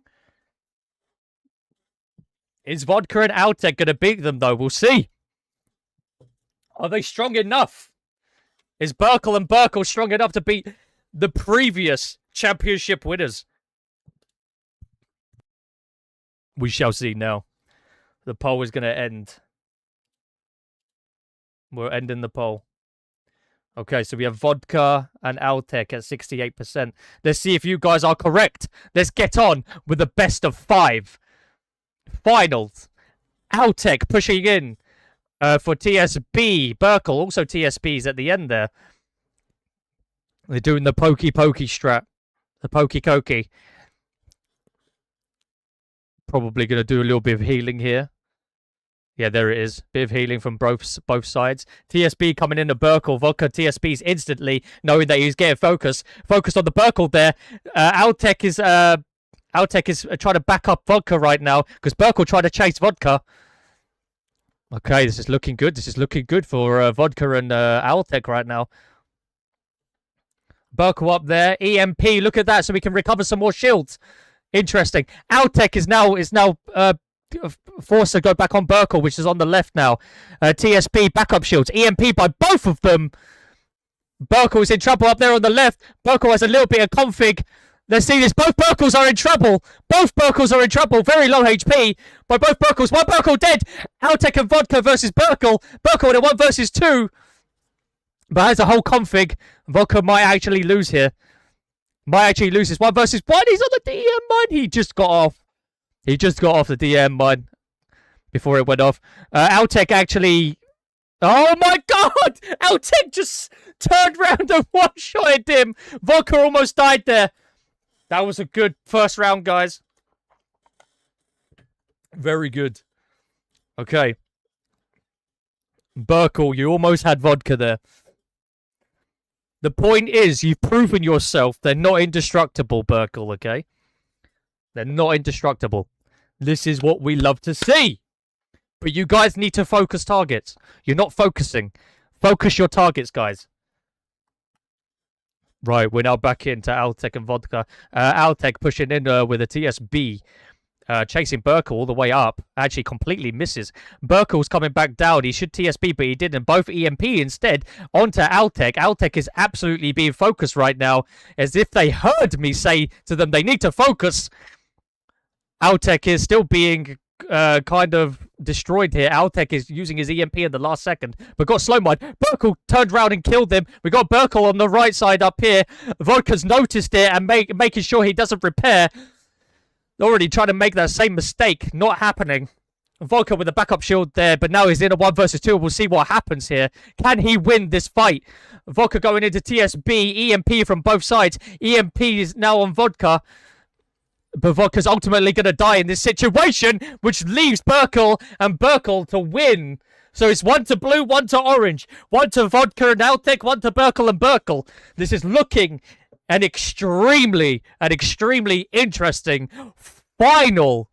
A: Is Vodka and Altec going to beat them, though? We'll see. Are they strong enough? Is Burkill and Burkill strong enough to beat the previous championship winners? We shall see now. The poll is going to end. We're ending the poll. Okay, so we have vodka and Altec at 68%. Let's see if you guys are correct. Let's get on with the best of 5. Finals. Altec pushing in for TSB. Burkle, also TSB's at the end there. They're doing the pokey strat. The pokey cokey. Probably going to do a little bit of healing here. Yeah, there it is. Bit of healing from both sides. TSB coming into Burkle. Vodka TSB's instantly knowing that he's getting focused on the Burkle there. Altec is trying to back up Vodka right now because Burkle tried to chase Vodka. Okay, this is looking good. This is looking good for Vodka and Altec right now. Burkle up there. EMP, look at that, so we can recover some more shields. Interesting. Altec is now forced to go back on Burkle, which is on the left now. TSB backup shields. EMP by both of them. Burkle is in trouble up there on the left. Burkle has a little bit of config. Let's see this. Both Burkles are in trouble. Both Burkles are in trouble. Very low HP by both Burkles. One Burkle dead. Altec and Vodka versus Burkle. Burkle in a 1 versus 2. But has a whole config. Vodka might actually lose here. Might actually lose this 1 versus 1. He's on the DM mine. He just got off. He just got off the DM mine before it went off. Altec actually... Oh my god! Altec just turned around and one-shotted him. Vodka almost died there. That was a good first round, guys. Very good. Okay. Burkle, you almost had Vodka there. The point is, you've proven yourself. They're not indestructible, Burkle, okay? They're not indestructible. This is what we love to see. But you guys need to focus targets. You're not focusing. Focus your targets, guys. Right, we're now back into Altec and Vodka. Altec pushing in with a TSB. Chasing Burkle all the way up. Actually completely misses. Burkle's coming back down. He should TSB, but he didn't. Both EMP instead onto Altec. Altec is absolutely being focused right now. As if they heard me say to them they need to focus. Altec is still being kind of destroyed here. Altec is using his EMP in the last second, but got slow mine. Burkle turned around and killed him. We got Burkle on the right side up here. Vodka's noticed it and making sure he doesn't repair. Already trying to make that same mistake. Not happening. Vodka with a backup shield there, but now he's in a 1 versus 2. We'll see what happens here. Can he win this fight? Vodka going into TSB. EMP from both sides. EMP is now on Vodka. But Vodka's ultimately going to die in this situation, which leaves Burkle and Burkle to win. So it's 1 to blue, 1 to orange. 1 to Vodka and Altec, 1 to Burkle and Burkle. This is looking an extremely interesting final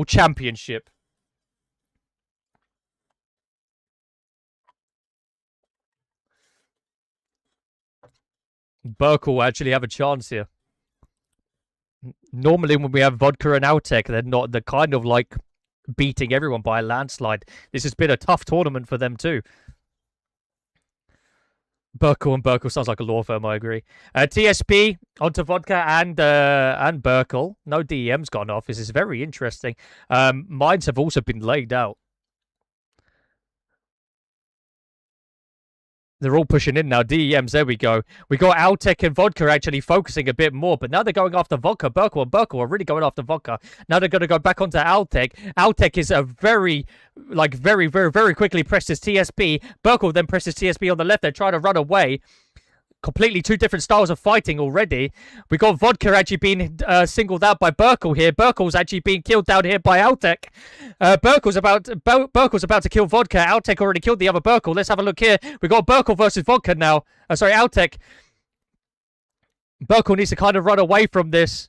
A: championship. Burkle actually have a chance here. Normally when we have Vodka and Altec, they're kind of like beating everyone by a landslide. This has been a tough tournament for them too. Burkle and Burkle sounds like a law firm, I agree. TSB onto Vodka and Burkle. No DM's gone off. This is very interesting. Mines have also been laid out. They're all pushing in now. DEMs, there we go. We got Altec and Vodka actually focusing a bit more, but now they're going after Vodka. Burkle and Burkle are really going after Vodka. Now they're going to go back onto Altec. Altec is a very quickly presses TSB. Burkle then presses TSB on the left. They're trying to run away. Completely two different styles of fighting already. We got Vodka actually being singled out by Burkle here. Burkle's actually being killed down here by Altec. Burkle's about to kill Vodka. Altec already killed the other Burkle. Let's have a look here. We got Burkle versus Vodka now. Sorry, Altec. Burkle needs to kind of run away from this.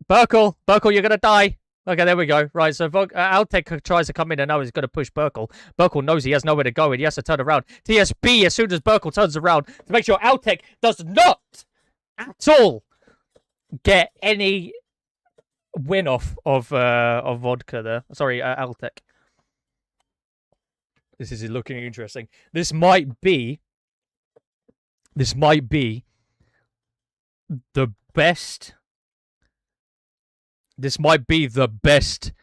A: Burkle, you're gonna die. Okay, there we go. Right, so Altec tries to come in and now he's going to push Burkle. Burkle knows he has nowhere to go and he has to turn around. TSB, as soon as Burkle turns around, to make sure Altec does not at all get any win off of Vodka there. Sorry, Altec. This is looking interesting. This might be the best This might be the best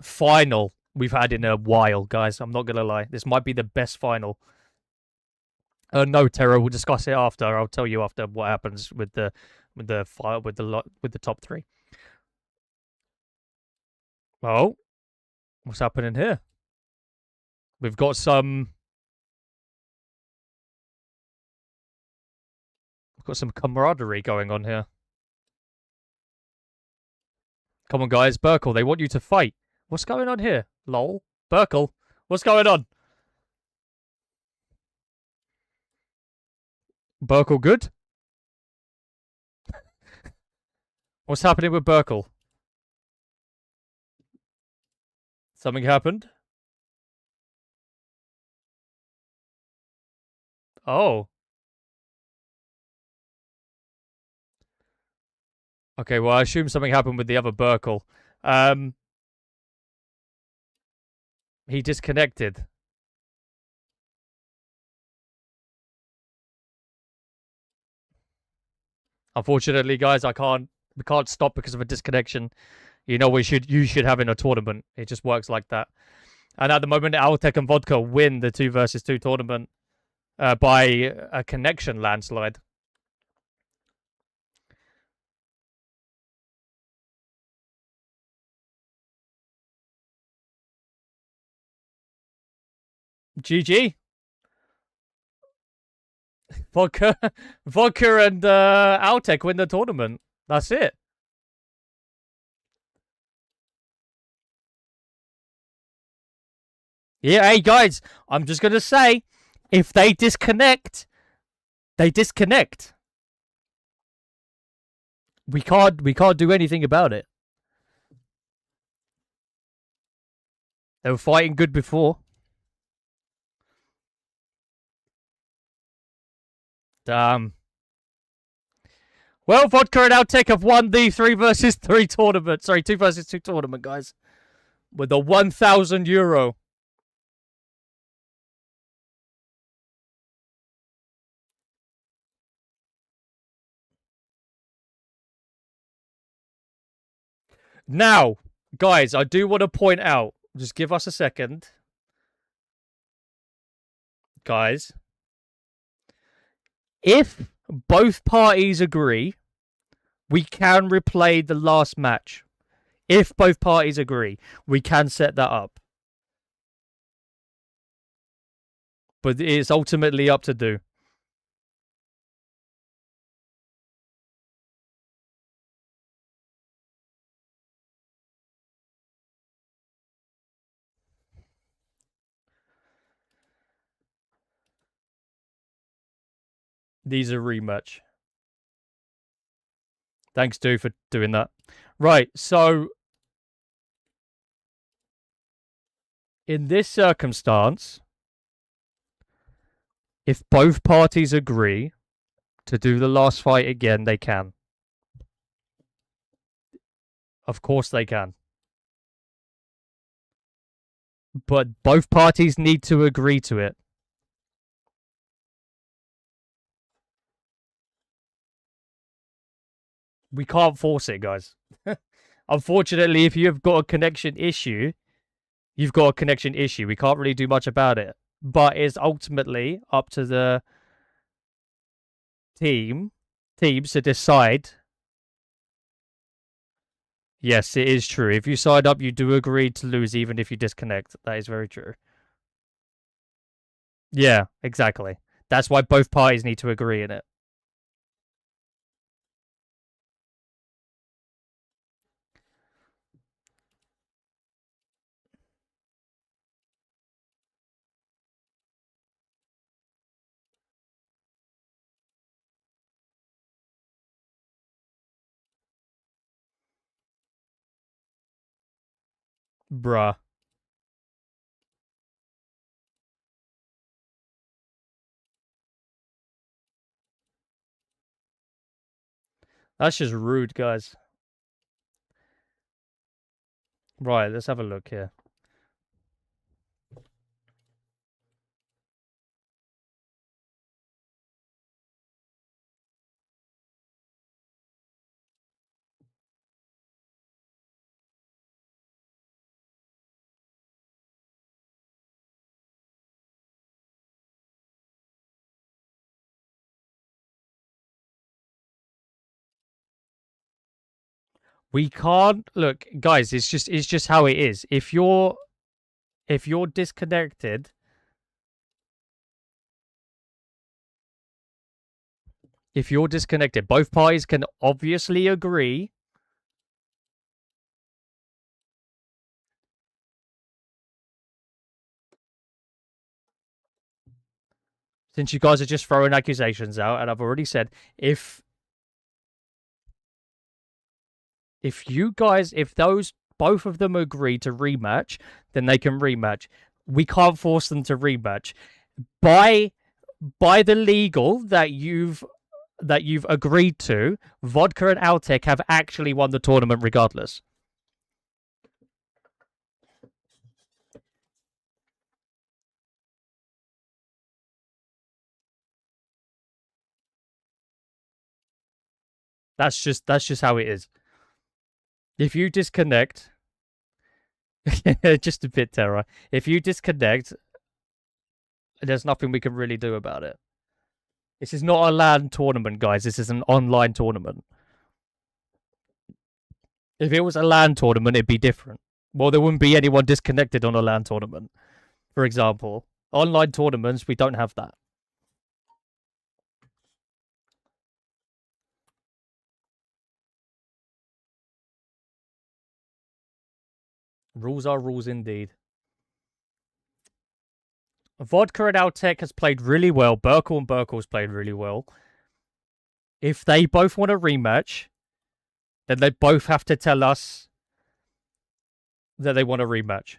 A: final we've had in a while, guys. I'm not gonna lie. This might be the best final. No, Terra. We'll discuss it after. I'll tell you after what happens with the file with the top three. Oh, what's happening here? We've got some camaraderie going on here. Come on, guys. Burkle, they want you to fight. What's going on here? Lol. Burkle, what's going on? Burkle good? What's happening with Burkle? Something happened? Oh. Okay, well, I assume something happened with the other Burkle. Um, he disconnected. Unfortunately, guys, we can't stop because of a disconnection. You know, you should have in a tournament. It just works like that. And at the moment, Altec and Vodka win the 2 versus 2 tournament by a connection landslide. GG. Vodka, Vodka and Altec win the tournament. That's it. Yeah, hey guys, I'm just gonna say, if they disconnect, they disconnect. We can't do anything about it. They were fighting good before. Damn. Well, Vodka and Altec have won the 3 versus 3 tournament. Sorry, 2 versus 2 tournament, guys. With a €1,000. Now, guys, I do want to point out, just give us a second. Guys, if both parties agree, we can replay the last match. If both parties agree, we can set that up. But it's ultimately up to do. These are rematch. Thanks, dude, for doing that. Right, so in this circumstance, if both parties agree to do the last fight again, they can. Of course they can. But both parties need to agree to it. We can't force it, guys. Unfortunately, if you've got a connection issue, you've got a connection issue. We can't really do much about it. But it's ultimately up to the teams to decide. Yes, it is true. If you sign up, you do agree to lose even if you disconnect. That is very true. Yeah, exactly. That's why both parties need to agree in it. Bruh. That's just rude, guys. Right, let's have a look here. We can't look, guys. It's just how it is. If you're disconnected, both parties can obviously agree. Since you guys are just throwing accusations out, and I've already said if those both of them agree to rematch, then they can rematch. We can't force them to rematch. By the legal that you've agreed to, Vodka and Altec have actually won the tournament regardless. That's just how it is. If you disconnect, just a bit terror. If you disconnect, there's nothing we can really do about it. This is not a LAN tournament, guys. This is an online tournament. If it was a LAN tournament, it'd be different. Well, there wouldn't be anyone disconnected on a LAN tournament, for example. Online tournaments, we don't have that. Rules are rules indeed. Vodka and Altec has played really well. Burkle and Burkle's played really well. If they both want a rematch, then they both have to tell us that they want a rematch.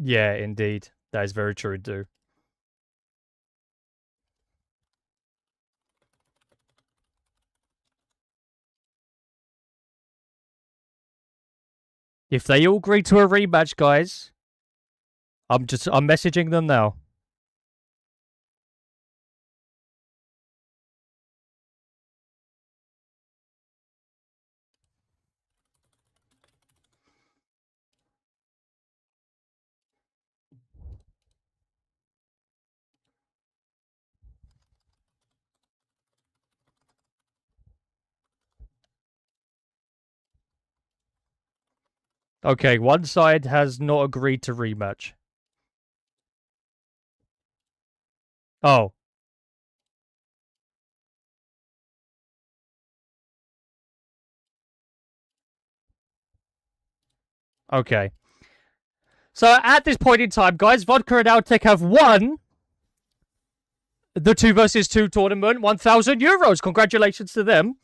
A: Yeah, indeed. That is very true, too. If they all agree to a rematch, guys, I'm messaging them now. Okay, one side has not agreed to rematch. Oh. Okay. So at this point in time, guys, Vodka and Altec have won the 2 versus 2 tournament, €1,000. Congratulations to them.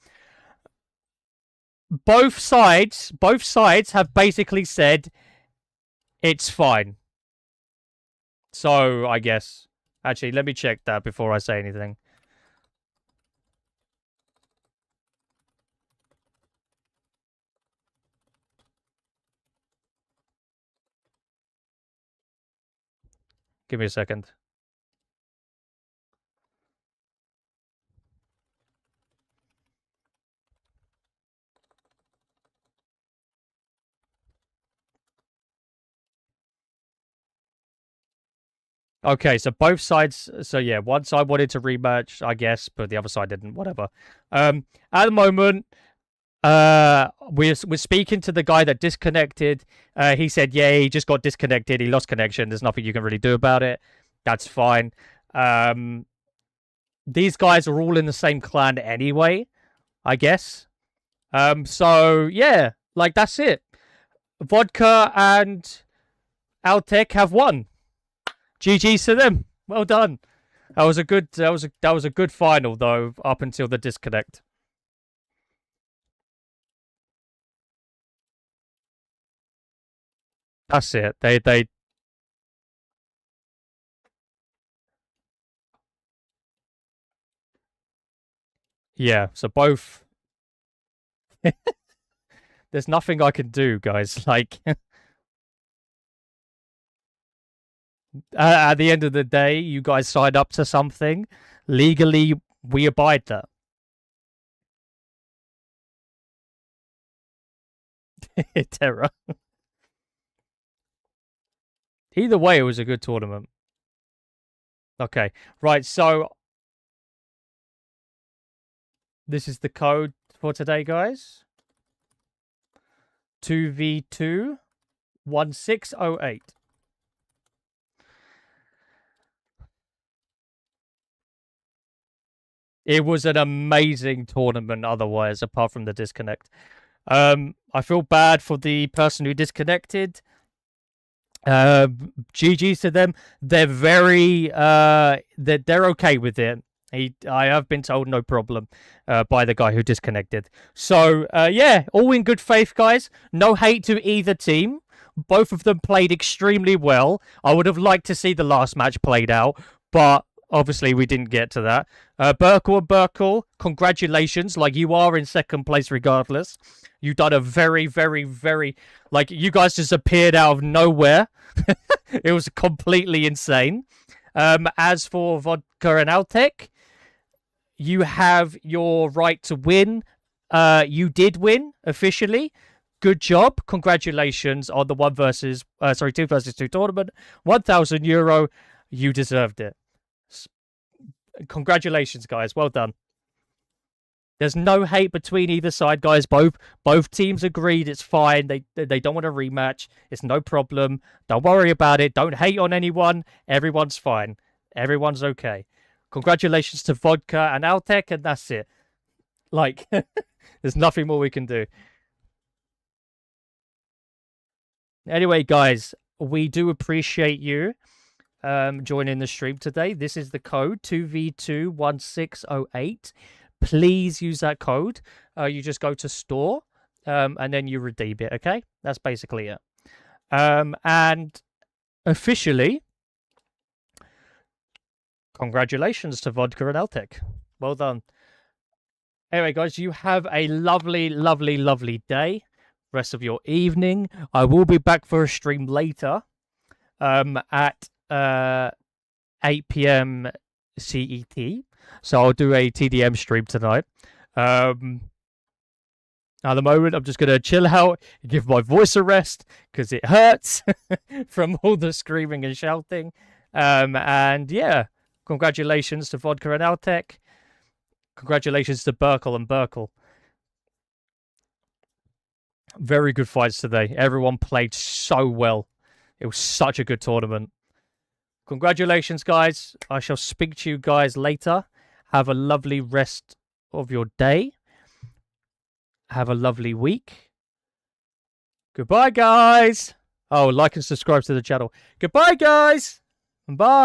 A: Both sides have basically said it's fine. So I guess. Actually, let me check that before I say anything. Give me a second. Okay, so both sides. So yeah, one side wanted to rematch, I guess, but the other side didn't. Whatever. At the moment, we're speaking to the guy that disconnected. He said, yeah, he just got disconnected. He lost connection. There's nothing you can really do about it. That's fine. These guys are all in the same clan anyway, I guess. So yeah, like that's it. Vodka and Altec have won. GG's to them. Well done. That was a good final though, up until the disconnect. That's it. They yeah. So both. There's nothing I can do, guys. Like at the end of the day, you guys signed up to something. Legally, we abide that. Terror. Either way, it was a good tournament. Okay, right. So this is the code for today, guys. 2v2 1608. It was an amazing tournament otherwise, apart from the disconnect. I feel bad for the person who disconnected. GG's to them. They're very they're okay with it. I have been told no problem by the guy who disconnected. So yeah, all in good faith, guys. No hate to either team. Both of them played extremely well. I would have liked to see the last match played out, but obviously we didn't get to that. Burkle and Burkle, congratulations. Like, you are in second place regardless. You've done a very, very, very... Like, you guys just appeared out of nowhere. It was completely insane. As for Vodka and Altec, you have your right to win. You did win, officially. Good job. Congratulations on the 2 versus 2 tournament. €1,000. You deserved it. Congratulations, guys. Well done. There's no hate between either side, guys. Both teams agreed it's fine. They don't want a rematch. It's no problem. Don't worry about it. Don't hate on anyone. Everyone's fine. Everyone's okay. Congratulations to Vodka and Altec, and that's it. Like, there's nothing more we can do. Anyway, guys, we do appreciate you joining the stream today. This is the code 2v21608. Please use that code. You just go to store and then you redeem it. Okay, that's basically it. And officially, congratulations to Vodka and Altec. Well done. Anyway, guys, you have a lovely, lovely, lovely day. Rest of your evening. I will be back for a stream later at 8 p.m. CET. So I'll do a TDM stream tonight. At the moment, I'm just going to chill out, give my voice a rest, because it hurts from all the screaming and shouting. And yeah, congratulations to Vodka and Altec. Congratulations to Burkle and Burkle. Very good fights today. Everyone played so well. It was such a good tournament. Congratulations, guys. I shall speak to you guys later. Have a lovely rest of your day. Have a lovely week. Goodbye, guys. Oh, like and subscribe to the channel. Goodbye, guys. Bye.